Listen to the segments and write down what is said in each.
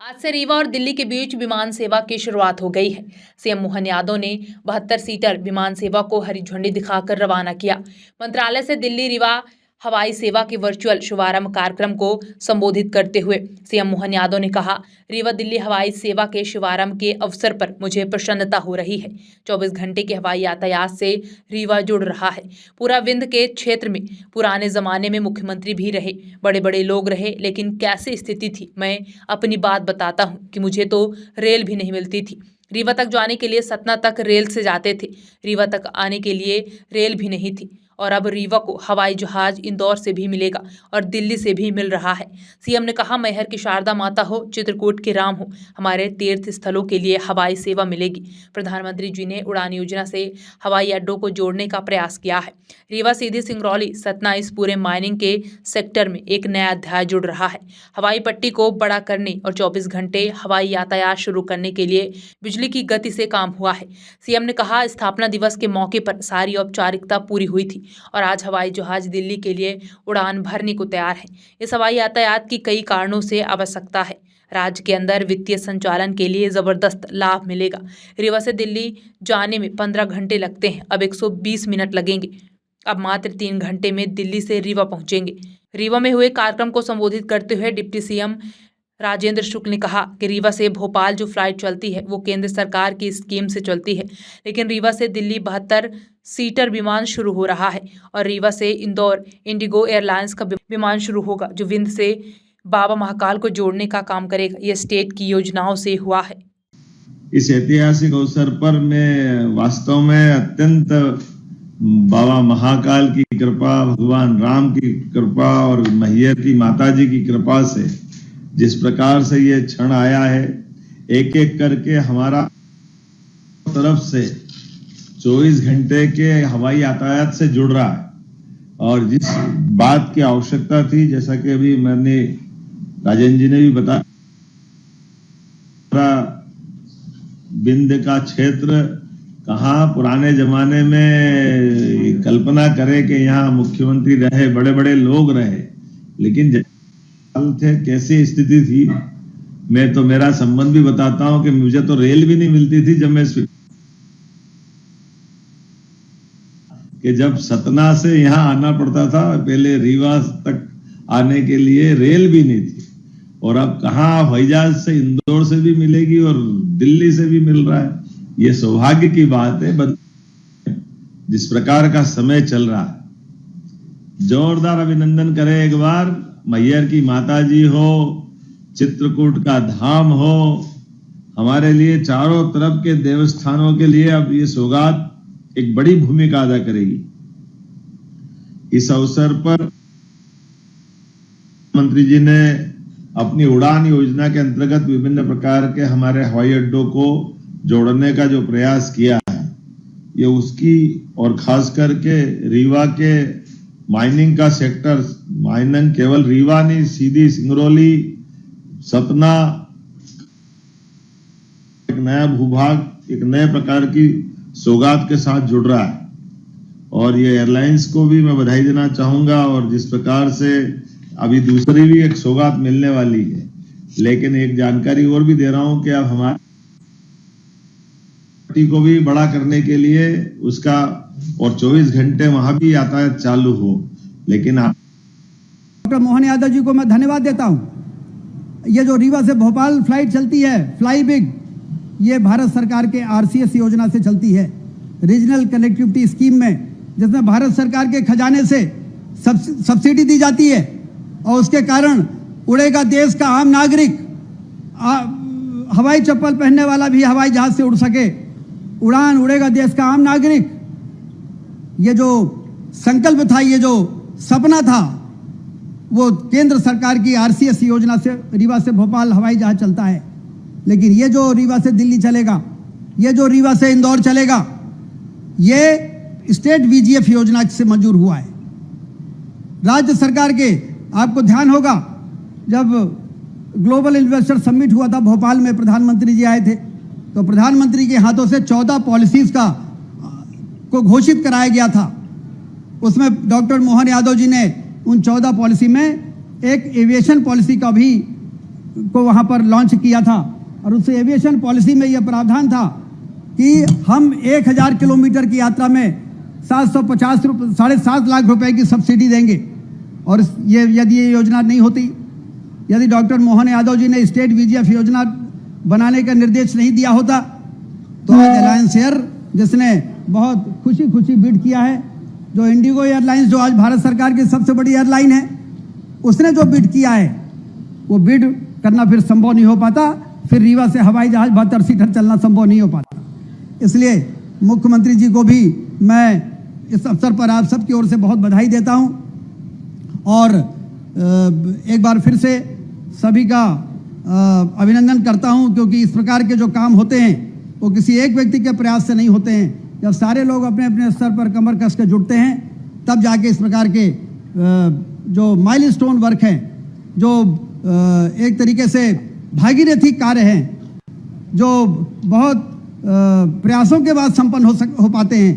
आज से रीवा और दिल्ली के बीच विमान सेवा की शुरुआत हो गई है। सीएम मोहन यादव ने 72 सीटर विमान सेवा को हरी झंडी दिखाकर रवाना किया। मंत्रालय से दिल्ली रीवा हवाई सेवा के वर्चुअल शुभारंभ कार्यक्रम को संबोधित करते हुए सीएम मोहन यादव ने कहा, रीवा दिल्ली हवाई सेवा के शुभारंभ के अवसर पर मुझे प्रसन्नता हो रही है। 24 घंटे के हवाई यातायात से रीवा जुड़ रहा है। पूरा विंध्य के क्षेत्र में पुराने जमाने में मुख्यमंत्री भी रहे, बड़े बड़े लोग रहे, लेकिन कैसी स्थिति थी, मैं अपनी बात बताता हूँ कि मुझे तो रेल भी नहीं मिलती थी। रीवा तक जाने के लिए सतना तक रेल से जाते थे, रीवा तक आने के लिए रेल भी नहीं थी, और अब रीवा को हवाई जहाज इंदौर से भी मिलेगा और दिल्ली से भी मिल रहा है। सीएम ने कहा, मैहर की शारदा माता हो, चित्रकूट के राम हो, हमारे तीर्थ स्थलों के लिए हवाई सेवा मिलेगी। प्रधानमंत्री जी ने उड़ान योजना से हवाई अड्डों को जोड़ने का प्रयास किया है। रीवा सीधी सिंगरौली सतना इस पूरे माइनिंग के सेक्टर में एक नया अध्याय जुड़ रहा है। हवाई पट्टी को बड़ा करने और 24 घंटे हवाई यातायात शुरू करने के लिए बिजली की गति से काम हुआ है। सीएम ने कहा, स्थापना दिवस के मौके पर सारी औपचारिकता पूरी हुई थी और आज हवाई जहाज दिल्ली के लिए उड़ान भरने को तैयार है। इस हवाई यातायात की कई कारणों से आवश्यकता है। राज्य के अंदर वित्तीय संचालन के लिए जबरदस्त लाभ मिलेगा। रीवा से दिल्ली जाने में 15 घंटे लगते हैं, अब 120 मिनट लगेंगे। अब मात्र 3 घंटे में दिल्ली से रीवा पहुंचेंगे। रीवा में हुए कार्यक्रम को संबोधित करते हुए डिप्टी सीएम राजेंद्र शुक्ल ने कहा कि रीवा से भोपाल जो फ्लाइट चलती है वो केंद्र सरकार की स्कीम से चलती है, लेकिन रीवा से दिल्ली 72 सीटर विमान शुरू हो रहा है और रीवा से इंदौर इंडिगो एयरलाइंस का विमान शुरू होगा, जो विंध्य से बाबा महाकाल को जोड़ने का काम करेगा। ये स्टेट की योजनाओं से हुआ है। इस ऐतिहासिक अवसर पर मैं वास्तव में अत्यंत बाबा महाकाल की कृपा, भगवान राम की कृपा और मैहर की माता जी की कृपा से जिस प्रकार से ये क्षण आया है, एक एक करके हमारा तरफ से 24 घंटे के हवाई यातायात से जुड़ रहा है। और जिस बात की आवश्यकता थी, जैसा कि अभी मैंने राजेंद्र जी ने भी बताया, विंध्य का क्षेत्र कहाँ पुराने जमाने में कल्पना करे कि यहाँ मुख्यमंत्री रहे, बड़े बड़े लोग रहे, लेकिन थे कैसी स्थिति थी। मैं तो मेरा संबंध भी बताता हूं कि मुझे तो रेल भी नहीं मिलती थी जब सतना से यहाँ आना पड़ता था। पहले रीवा तक आने के लिए रेल भी नहीं थी, और अब कहाँ हवाई जहाज से इंदौर से भी मिलेगी और दिल्ली से भी मिल रहा है। ये सौभाग्य की बात है। जिस प्रकार का समय चल रहा है, जोरदार अभिनंदन करें एक बार। मैहर की माता जी हो, चित्रकूट का धाम हो, हमारे लिए चारों तरफ के देवस्थानों के लिए अब ये सौगात एक बड़ी भूमिका अदा करेगी। इस अवसर पर मंत्री जी ने अपनी उड़ान योजना के अंतर्गत विभिन्न प्रकार के हमारे हवाई अड्डों को जोड़ने का जो प्रयास किया है, ये उसकी, और खास करके रीवा के माइनिंग का सेक्टर, माइनिंग केवल रीवा नहीं, सीधी सिंगरौली सतना, एक नया भूभाग, एक नए प्रकार की सौगात के साथ जुड़ रहा है। और ये एयरलाइंस को भी मैं बधाई देना चाहूंगा। और जिस प्रकार से अभी दूसरी भी एक सौगात मिलने वाली है, लेकिन एक जानकारी और भी दे रहा हूं कि अब हमारे को भी बड़ा करने के लिए उसका और 24 घंटे वहां भी यातायात चालू हो। लेकिन डॉक्टर मोहन यादव जी को मैं धन्यवाद देता हूं। ये जो रीवा से भोपाल फ्लाइट चलती है, फ्लाई बिग, ये भारत सरकार के RCS योजना से चलती है, रीजनल कनेक्टिविटी स्कीम में, जिसमें भारत सरकार के खजाने से सब्सिडी दी जाती है, और उसके कारण उड़ेगा देश का आम नागरिक, हवाई चप्पल पहनने वाला भी हवाई जहाज से उड़ सके, उड़ान उड़ेगा देश का आम नागरिक। ये जो संकल्प था, ये जो सपना था, वो केंद्र सरकार की RCS योजना से रीवा से भोपाल हवाई जहाज चलता है। लेकिन ये जो रीवा से दिल्ली चलेगा, ये जो रीवा से इंदौर चलेगा, ये स्टेट VGF योजना से मंजूर हुआ है। राज्य सरकार के, आपको ध्यान होगा, जब ग्लोबल इन्वेस्टर समिट हुआ था भोपाल में, प्रधानमंत्री जी आए थे, तो प्रधानमंत्री के हाथों से 14 पॉलिसीज को घोषित कराया गया था। उसमें डॉक्टर मोहन यादव जी ने उन 14 पॉलिसी में एक एविएशन पॉलिसी का भी को वहाँ पर लॉन्च किया था और उस एविएशन पॉलिसी में यह प्रावधान था कि हम 1000 किलोमीटर की यात्रा में 7.5 लाख रुपए की सब्सिडी देंगे। और यदि ये योजना नहीं होती, यदि डॉक्टर मोहन यादव जी ने स्टेट VGF योजना बनाने का निर्देश नहीं दिया होता, तो आज अलायंस एयर जिसने बहुत खुशी बिड किया है, जो इंडिगो एयरलाइंस जो आज भारत सरकार की सबसे बड़ी एयरलाइन है, उसने जो बिड किया है वो बिड करना फिर संभव नहीं हो पाता, फिर रीवा से हवाई जहाज 72 सीटर चलना संभव नहीं हो पाता। इसलिए मुख्यमंत्री जी को भी मैं इस अवसर पर आप सबकी ओर से बहुत बधाई देता हूं और एक बार फिर से सभी का अभिनंदन करता हूं, क्योंकि इस प्रकार के जो काम होते हैं वो किसी एक व्यक्ति के प्रयास से नहीं होते हैं। जब सारे लोग अपने अपने स्तर पर कमर कस के जुटते हैं, तब जाके इस प्रकार के जो माइलस्टोन वर्क हैं, जो एक तरीके से भागीरथी कार्य हैं, जो बहुत प्रयासों के बाद संपन्न हो पाते हैं,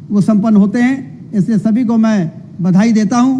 वो संपन्न होते हैं। इसलिए सभी को मैं बधाई देता हूं।